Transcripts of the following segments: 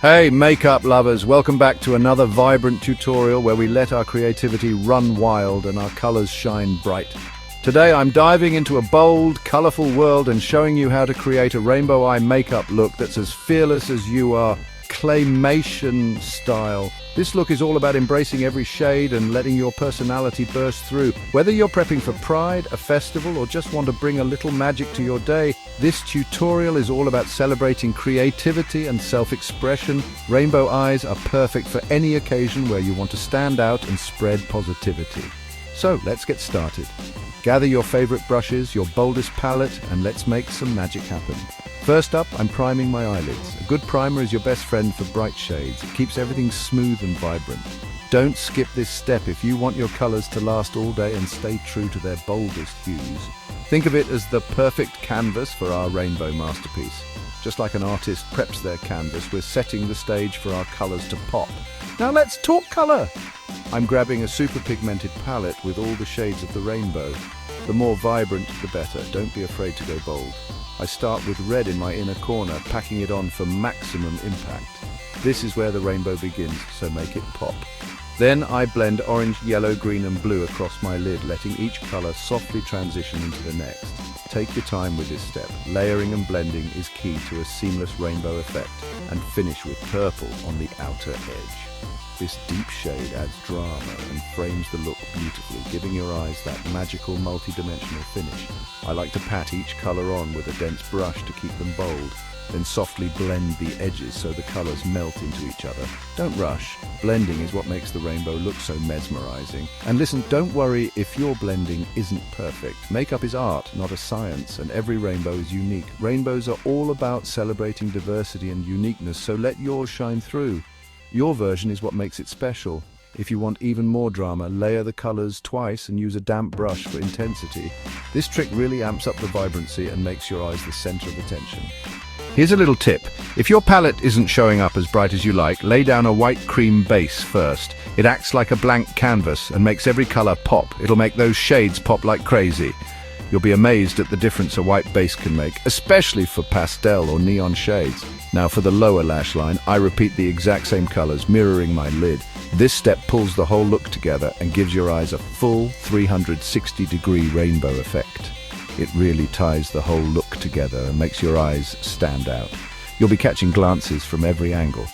Hey makeup lovers, welcome back to another vibrant tutorial where we let our creativity run wild and our colors shine bright. Today I'm diving into a bold, colorful world and showing you how to create a rainbow eye makeup look that's as fearless as you are, claymation style. This look is all about embracing every shade and letting your personality burst through. Whether you're prepping for Pride, a festival, or just want to bring a little magic to your day, this tutorial is all about celebrating creativity and self-expression. Rainbow eyes are perfect for any occasion where you want to stand out and spread positivity. So let's get started. Gather your favorite brushes, your boldest palette, and let's make some magic happen. First up, I'm priming my eyelids. A good primer is your best friend for bright shades. It keeps everything smooth and vibrant. Don't skip this step if you want your colors to last all day and stay true to their boldest hues. Think of it as the perfect canvas for our rainbow masterpiece. Just like an artist preps their canvas, we're setting the stage for our colors to pop. Now let's talk color! I'm grabbing a super pigmented palette with all the shades of the rainbow. The more vibrant, the better. Don't be afraid to go bold. I start with red in my inner corner, packing it on for maximum impact. This is where the rainbow begins, so make it pop. Then I blend orange, yellow, green and blue across my lid, letting each color softly transition into the next. Take your time with this step. Layering and blending is key to a seamless rainbow effect. And finish with purple on the outer edge. This deep shade adds drama and frames the look beautifully, giving your eyes that magical multi-dimensional finish. I like to pat each color on with a dense brush to keep them bold, then softly blend the edges so the colors melt into each other. Don't rush. Blending is what makes the rainbow look so mesmerizing. And listen, don't worry if your blending isn't perfect. Makeup is art, not a science, and every rainbow is unique. Rainbows are all about celebrating diversity and uniqueness, so let yours shine through. Your version is what makes it special. If you want even more drama, layer the colors twice and use a damp brush for intensity. This trick really amps up the vibrancy and makes your eyes the center of attention. Here's a little tip. If your palette isn't showing up as bright as you like, lay down a white cream base first. It acts like a blank canvas and makes every color pop. It'll make those shades pop like crazy. You'll be amazed at the difference a white base can make, especially for pastel or neon shades. Now for the lower lash line, I repeat the exact same colors, mirroring my lid. This step pulls the whole look together and gives your eyes a full 360-degree rainbow effect. It really ties the whole look together and makes your eyes stand out. You'll be catching glances from every angle.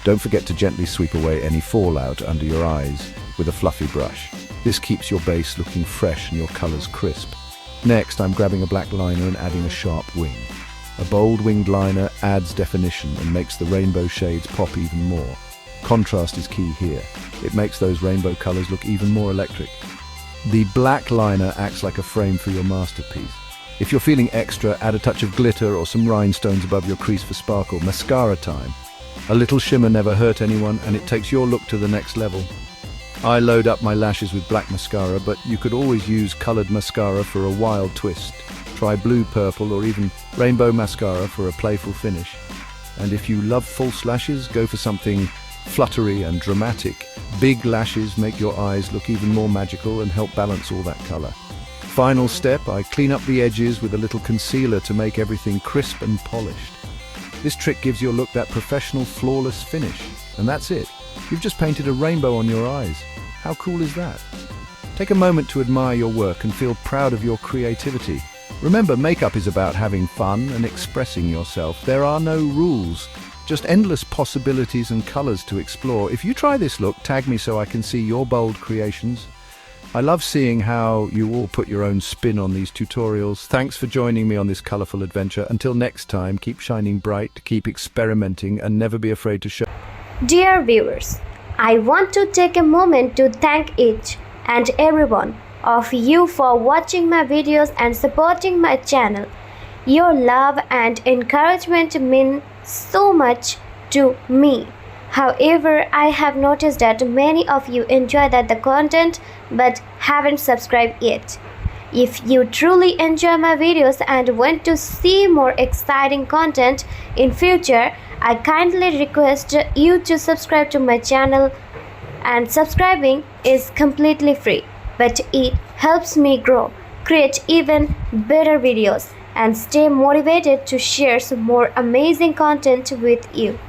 Don't forget to gently sweep away any fallout under your eyes with a fluffy brush. This keeps your base looking fresh and your colors crisp. Next, I'm grabbing a black liner and adding a sharp wing. A bold winged liner adds definition and makes the rainbow shades pop even more. Contrast is key here. It makes those rainbow colors look even more electric. The black liner acts like a frame for your masterpiece. If you're feeling extra, add a touch of glitter or some rhinestones above your crease for sparkle. Mascara time. A little shimmer never hurt anyone, and it takes your look to the next level. I load up my lashes with black mascara, but you could always use colored mascara for a wild twist. Try blue, purple, or even rainbow mascara for a playful finish. And if you love false lashes, go for something fluttery and dramatic. Big lashes make your eyes look even more magical and help balance all that color. Final step, I clean up the edges with a little concealer to make everything crisp and polished. This trick gives your look that professional, flawless finish. And that's it. You've just painted a rainbow on your eyes. How cool is that? Take a moment to admire your work and feel proud of your creativity. Remember, makeup is about having fun and expressing yourself. There are no rules, just endless possibilities and colors to explore. If you try this look, tag me so I can see your bold creations. I love seeing how you all put your own spin on these tutorials. Thanks for joining me on this colorful adventure. Until next time, keep shining bright, keep experimenting, and never be afraid to show. Dear viewers, I want to take a moment to thank each and every one of you for watching my videos and supporting my channel. Your love and encouragement mean so much to me. However, I have noticed that many of you enjoy the content but haven't subscribed yet. If you truly enjoy my videos and want to see more exciting content in future, I kindly request you to subscribe to my channel, and subscribing is completely free, but it helps me grow, create even better videos, and stay motivated to share some more amazing content with you.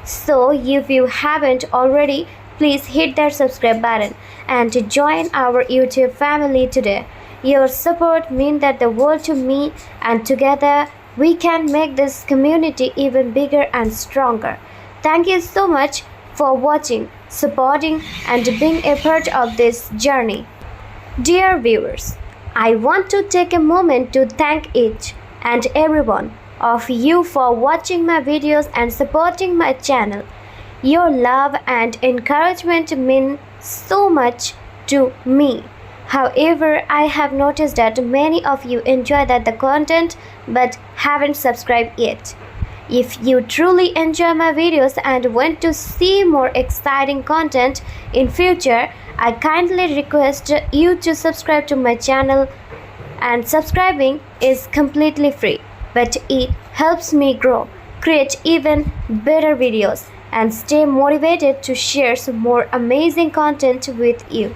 So if you haven't already, please hit that subscribe button and join our YouTube family today. Your support means that the world to me, and together we can make this community even bigger and stronger. Thank you so much for watching, supporting, and being a part of this journey. Dear viewers, I want to take a moment to thank each and every one of you for watching my videos and supporting my channel. Your love and encouragement mean so much to me. However, I have noticed that many of you enjoy the content but haven't subscribed yet. If you truly enjoy my videos and want to see more exciting content in future, I kindly request you to subscribe to my channel, and subscribing is completely free, but it helps me grow, create even better videos, and stay motivated to share some more amazing content with you.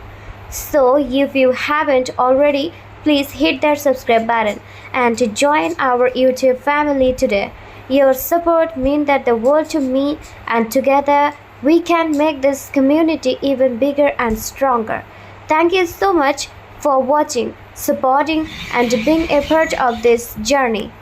So if you haven't already, please hit that subscribe button and join our YouTube family today. Your support means that the world to me, and together we can make this community even bigger and stronger. Thank you so much for watching, supporting, and being a part of this journey.